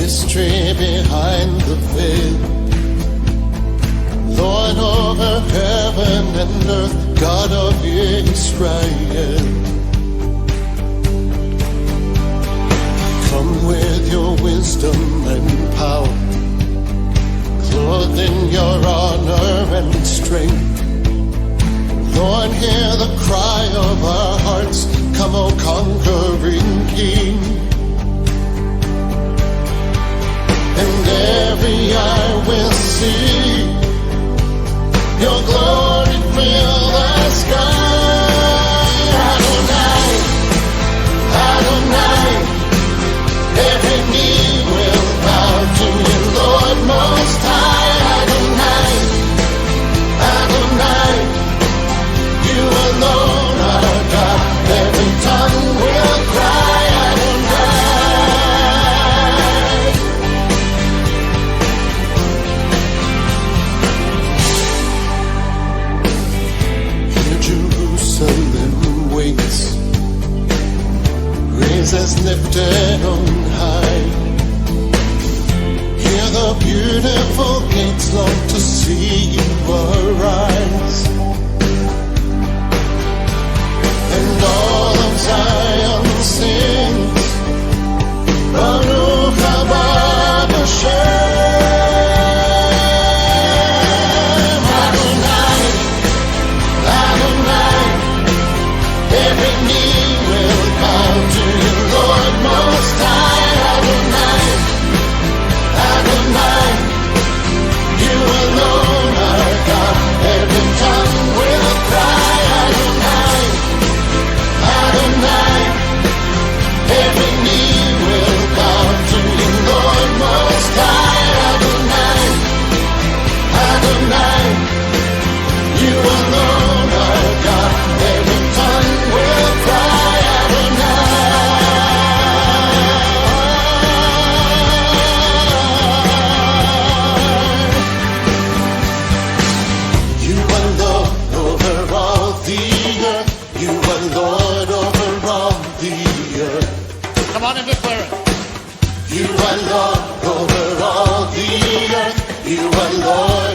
mystery behind the veil. Lord over heaven and earth, God of Israel. Come with your wisdom and power, clothed in your honor and strength. Lord, hear the cry of our hearts. Come, O conquering King. And every eye will see your glory fill the sky. Adonai, Adonai, every knee will bow to you, Lord Most High. Adonai, Adonai, you alone are God. Every tongue will cry, Adonai. Here Jerusalem waits, praises lifted on high. Hear the beautiful gates long to see you arise. And all of Zion sings, Baruch haba Hashem. Adonai, Adonai, every knee will bow to you, Lord Most High. Adonai, Adonai, you alone are God. Every tongue will cry, Adonai, Adonai, every knee will bow to you, Lord Most High. Adonai, Adonai, you alone are God. Every tongue will cry, Adonai. You are Lord over all the earth. You are Lord over all the earth. Come on and declare it. You are Lord over all the earth. You are Lord